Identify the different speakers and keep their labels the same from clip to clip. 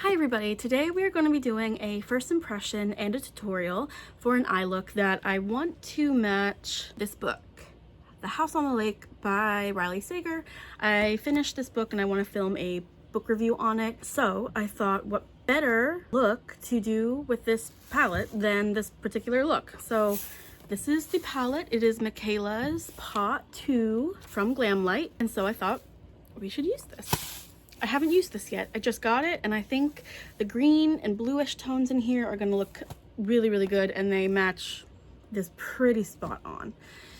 Speaker 1: Hi everybody, today we are going to be doing a first impression and a tutorial for an eye look that I want to match this book, The House on the Lake by Riley Sager. I finished this book and I want to film a book review on it, so I thought what better look to do with this palette than this particular look. So this is the palette. It is Mikayla's Pot 2 from Glamlite, and so I thought we should use this. I haven't used this yet. I just got it, and I think the green and bluish tones in here are going to look really, really good, and they match this pretty spot on.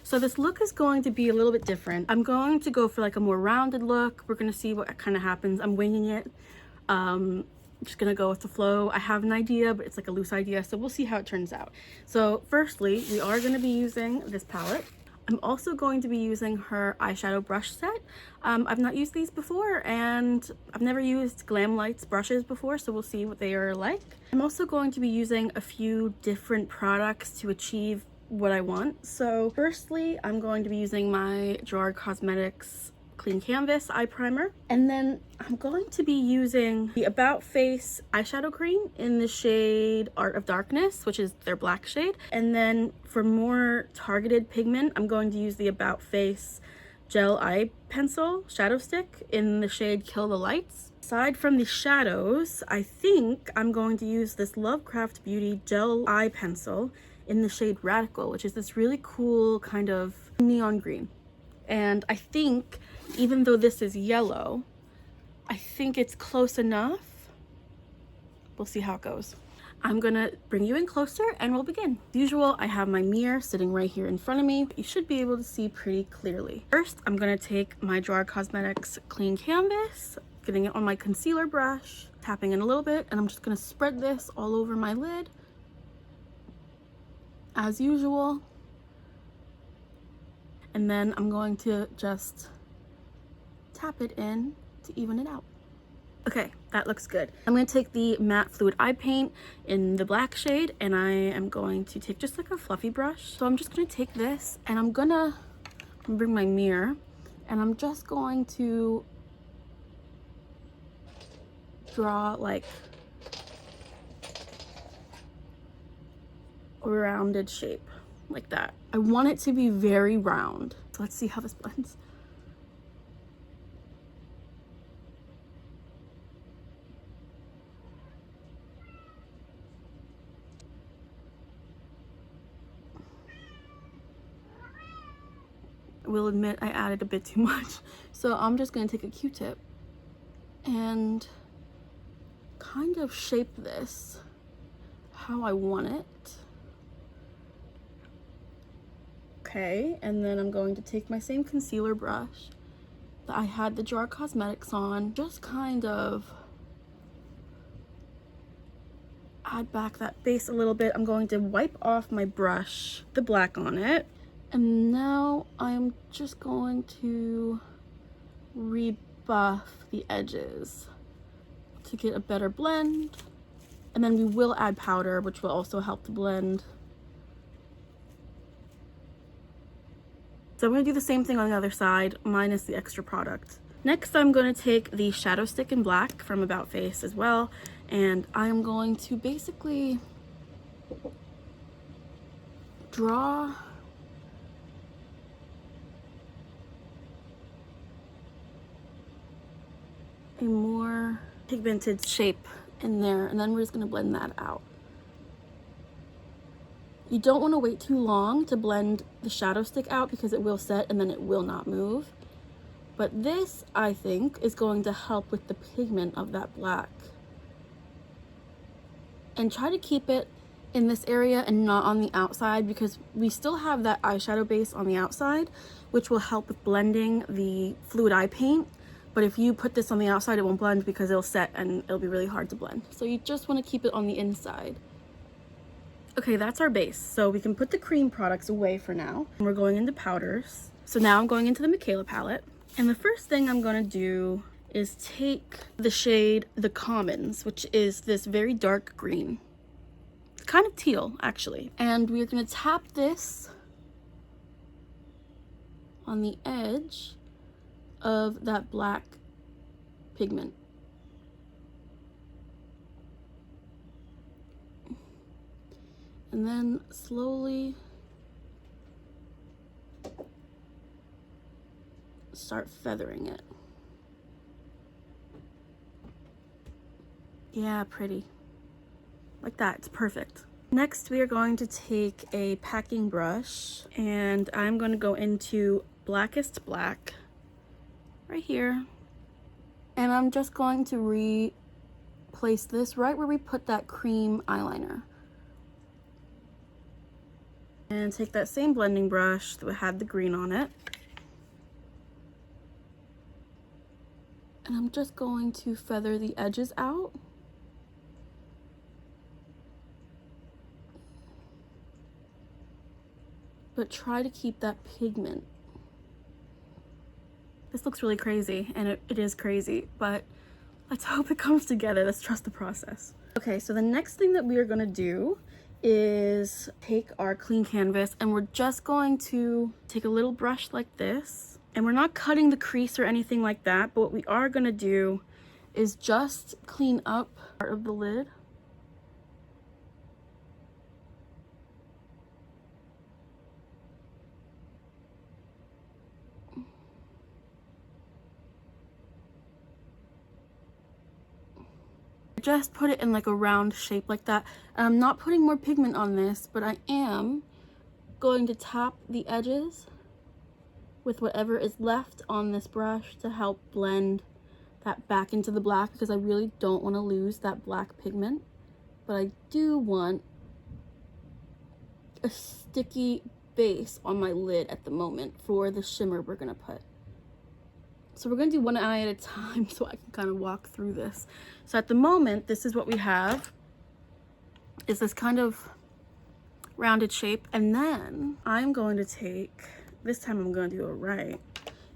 Speaker 1: So this look is going to be a little bit different. I'm going to go for like a more rounded look. We're going to see what kind of happens. I'm winging it. Just going to go with the flow. I have an idea, but it's like a loose idea, so we'll see how it turns out. So firstly, we are going to be using this palette. I'm also going to be using her eyeshadow brush set. I've not used these before, and I've never used Glamlite's brushes before, so we'll see what they are like. I'm also going to be using a few different products to achieve what I want. So firstly, I'm going to be using my Gerard Cosmetics Clean Canvas eye primer, and then I'm going to be using the About Face eyeshadow cream in the shade Art of Darkness, which is their black shade. And then for more targeted pigment, I'm going to use the About Face gel eye pencil shadow stick in the shade Kill the Lights. Aside from the shadows, I think I'm going to use this Lovecraft Beauty gel eye pencil in the shade Radical, which is this really cool kind of neon green. And I think, even though this is yellow, I think it's close enough. We'll see how it goes. I'm gonna bring you in closer and we'll begin. As usual, I have my mirror sitting right here in front of me. You should be able to see pretty clearly. First, I'm gonna take my Gerard Cosmetics Clean Canvas, getting it on my concealer brush, tapping in a little bit, and I'm just gonna spread this all over my lid. As usual. And then I'm going to just tap it in to even it out. Okay, that looks good. I'm going to take the matte fluid eye paint in the black shade, and I am going to take just like a fluffy brush. So I'm just going to take this, and I'm gonna bring my mirror, and I'm just going to draw like a rounded shape like that. I want it to be very round. So let's see how this blends. I will admit I added a bit too much. So I'm just going to take a Q-tip and kind of shape this how I want it. Okay, and then I'm going to take my same concealer brush that I had the Gerard Cosmetics on, just kind of add back that base a little bit. I'm going to wipe off my brush, the black on it, and now I'm just going to rebuff the edges to get a better blend, and then we will add powder, which will also help the blend. So I'm going to do the same thing on the other side, minus the extra product. Next, I'm going to take the shadow stick in black from About Face as well, and I'm going to basically draw a more pigmented shape in there, and then we're just going to blend that out. You don't want to wait too long to blend the shadow stick out because it will set and then it will not move. But this, I think, is going to help with the pigment of that black. And try to keep it in this area and not on the outside, because we still have that eyeshadow base on the outside, which will help with blending the fluid eye paint. But if you put this on the outside, it won't blend because it'll set and it'll be really hard to blend. So you just want to keep it on the inside. Okay, that's our base. So we can put the cream products away for now. We're going into powders. So now I'm going into the Mikayla palette. And the first thing I'm going to do is take the shade The Commons, which is this very dark green. It's kind of teal, actually. And we're going to tap this on the edge of that black pigment. and then slowly start feathering it. Yeah, pretty. Like that, it's perfect. Next, we are going to take a packing brush, and I'm going to go into Blackest Black right here. And I'm just going to replace this right where we put that cream eyeliner. And take that same blending brush that had the green on it. And I'm just going to feather the edges out. But try to keep that pigment. This looks really crazy, and it is crazy, but let's hope it comes together. Let's trust the process. Okay, so the next thing that we are gonna do is take our clean canvas, and we're just going to take a little brush like this, and we're not cutting the crease or anything like that, but what we are gonna do is just clean up part of the lid. Just put it in like a round shape like that. I'm not putting more pigment on this, but I am going to tap the edges with whatever is left on this brush to help blend that back into the black, because I really don't want to lose that black pigment, but I do want a sticky base on my lid at the moment for the shimmer we're gonna put. So we're going to do one eye at a time so I can kind of walk through this. So at the moment, this is what we have, is this kind of rounded shape. And then I'm going to take, this time I'm going to do it right,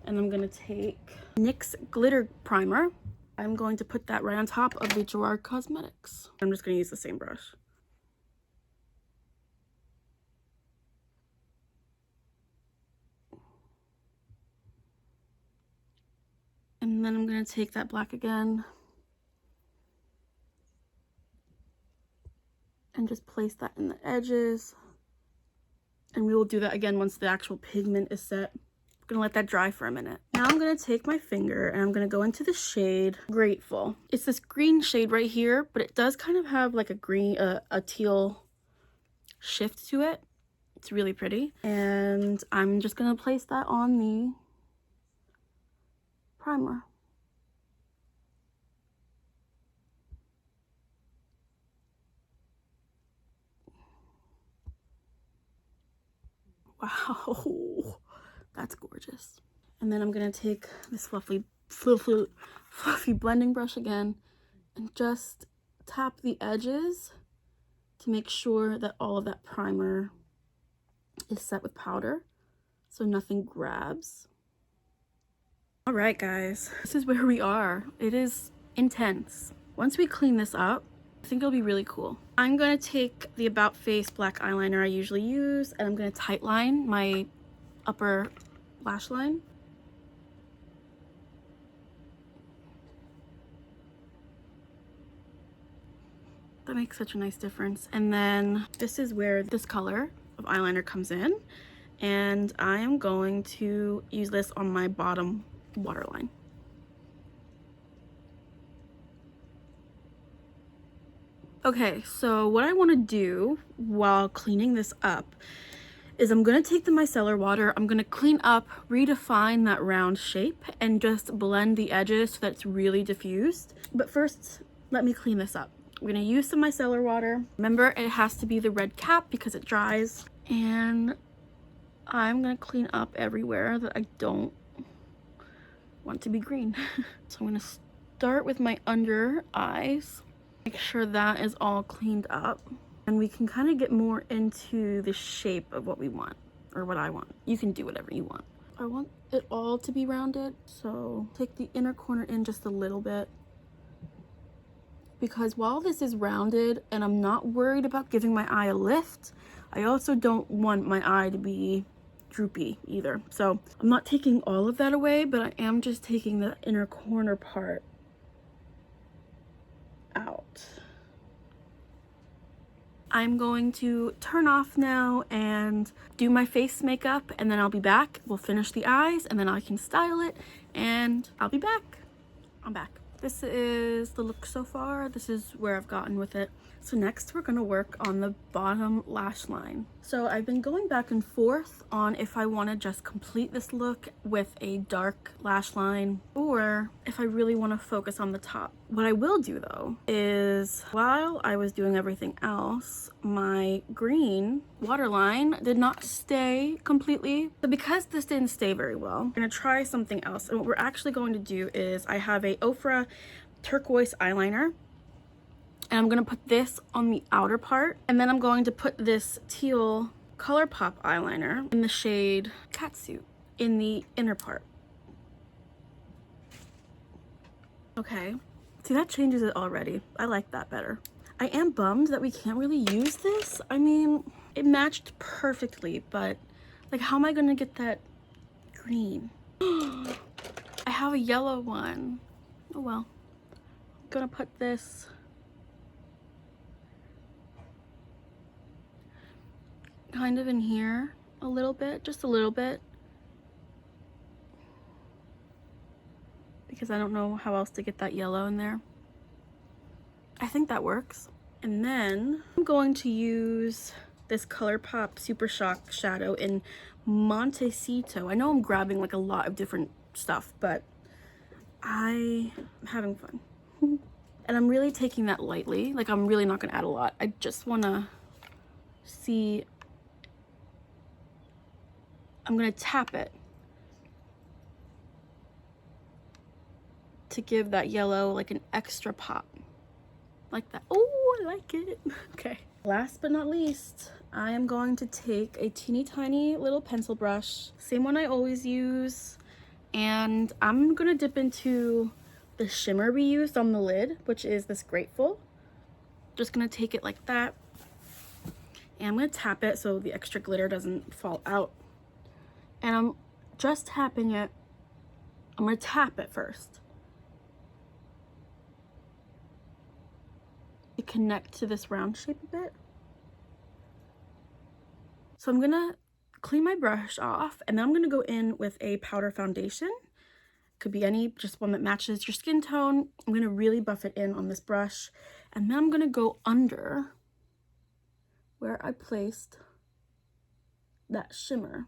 Speaker 1: and I'm going to take NYX Glitter Primer. I'm going to put that right on top of the Gerard Cosmetics. I'm just going to use the same brush. And then I'm going to take that black again and just place that in the edges. And we will do that again once the actual pigment is set. I'm going to let that dry for a minute. Now I'm going to take my finger and I'm going to go into the shade Grateful. It's this green shade right here, but it does kind of have like a green, a teal shift to it. It's really pretty. And I'm just going to place that on the primer. Wow, that's gorgeous. And then I'm gonna take this fluffy blending brush again and just tap the edges to make sure that all of that primer is set with powder so nothing grabs. All right, guys, this is where we are. It is intense. Once we clean this up, I think it'll be really cool. I'm going to take the About Face black eyeliner I usually use, and I'm going to tight line my upper lash line. That makes such a nice difference. And then this is where this color of eyeliner comes in, and I am going to use this on my bottom waterline. Okay, so what I want to do while cleaning this up is I'm going to take the micellar water, I'm going to clean up, redefine that round shape, and just blend the edges so that it's really diffused. But first, let me clean this up. I'm going to use some micellar water. Remember, it has to be the red cap because it dries. And I'm going to clean up everywhere that I don't want to be green. So I'm going to start with my under eyes. Make sure that is all cleaned up, and we can kind of get more into the shape of what we want, or what I want. You can do whatever you want. I want it all to be rounded, so take the inner corner in just a little bit, because while this is rounded and I'm not worried about giving my eye a lift, I also don't want my eye to be droopy either. So I'm not taking all of that away, but I am just taking the inner corner part out. I'm going to turn off now and do my face makeup, and then I'll be back. We'll finish the eyes and then I can style it and I'll be back. I'm back. This is the look so far. This is where I've gotten with it. So next we're gonna work on the bottom lash line. So I've been going back and forth on if I wanna just complete this look with a dark lash line or if I really wanna focus on the top. What I will do though is while I was doing everything else, my green waterline did not stay completely. So because this didn't stay very well, I'm gonna try something else. And what we're actually going to do is I have a Ofra turquoise eyeliner. And I'm gonna put this on the outer part, and then I'm going to put this teal ColourPop eyeliner in the shade Catsuit in the inner part. Okay, see, that changes it already. I like that better. I am bummed that we can't really use this. I mean, it matched perfectly, but like, how am I gonna get that green? I have a yellow one. Oh well. I'm gonna put this kind of in here a little bit, just a little bit, because I don't know how else to get that yellow in there. I think that works. And then I'm going to use this ColourPop Super Shock shadow in Montecito. I know I'm grabbing like a lot of different stuff, but I'm having fun. And I'm really taking that lightly. Like, I'm really not gonna add a lot. I just wanna see. I'm gonna tap it to give that yellow like an extra pop, like that. Oh, I like it. Okay. Last but not least, I am going to take a teeny tiny little pencil brush, same one I always use, and I'm gonna dip into the shimmer we used on the lid, which is this Grateful. Just gonna take it like that, and I'm gonna tap it so the extra glitter doesn't fall out. And I'm just tapping it. I'm gonna tap it first to connect to this round shape a bit. So I'm gonna clean my brush off, and then I'm gonna go in with a powder foundation. Could be any, just one that matches your skin tone. I'm gonna really buff it in on this brush, and then I'm gonna go under where I placed that shimmer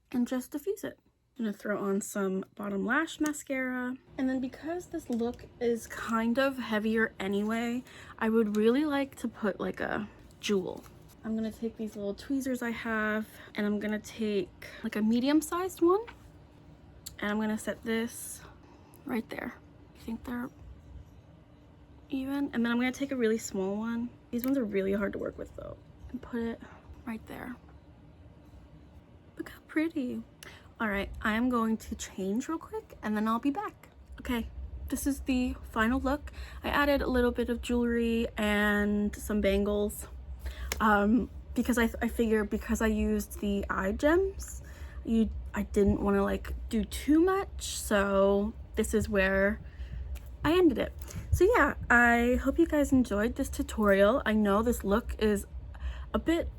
Speaker 1: and just diffuse it. I'm gonna throw on some bottom lash mascara. And then because this look is kind of heavier anyway, I would really like to put like a jewel. I'm gonna take these little tweezers I have, and I'm gonna take like a medium-sized one, and I'm gonna set this right there. I think they're even. And then I'm gonna take a really small one. These ones are really hard to work with though, and put it right there. Look how pretty. All right, I am going to change real quick and then I'll be back. Okay, this is the final look. I added a little bit of jewelry and some bangles because I figure because I used the eye gems, I didn't want to like do too much. So this is where I ended it. So yeah, I hope you guys enjoyed this tutorial. I know this look is a bit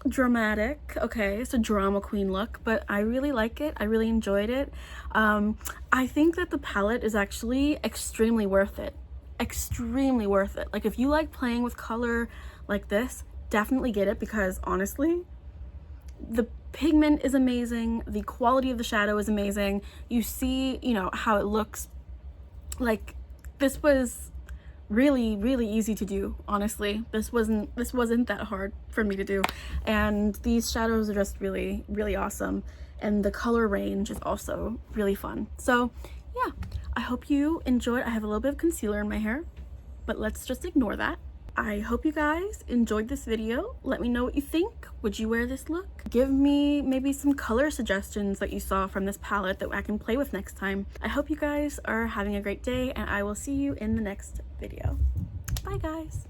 Speaker 1: dramatic. Okay, it's a drama queen look, but I really like it. I really enjoyed it. I think that the palette is actually extremely worth it. Extremely worth it. Like, if you like playing with color like this, definitely get it, because honestly, the pigment is amazing, the quality of the shadow is amazing. You see, you know, how it looks. Like, this was really easy to do. Honestly, this wasn't that hard for me to do, and these shadows are just really awesome, and the color range is also really fun. So yeah, I hope you enjoyed. I have a little bit of concealer in my hair, but let's just ignore that. I hope you guys enjoyed this video. Let me know what you think. Would you wear this look? Give me maybe some color suggestions that you saw from this palette that I can play with next time. I hope you guys are having a great day, and I will see you in the next video. Bye guys.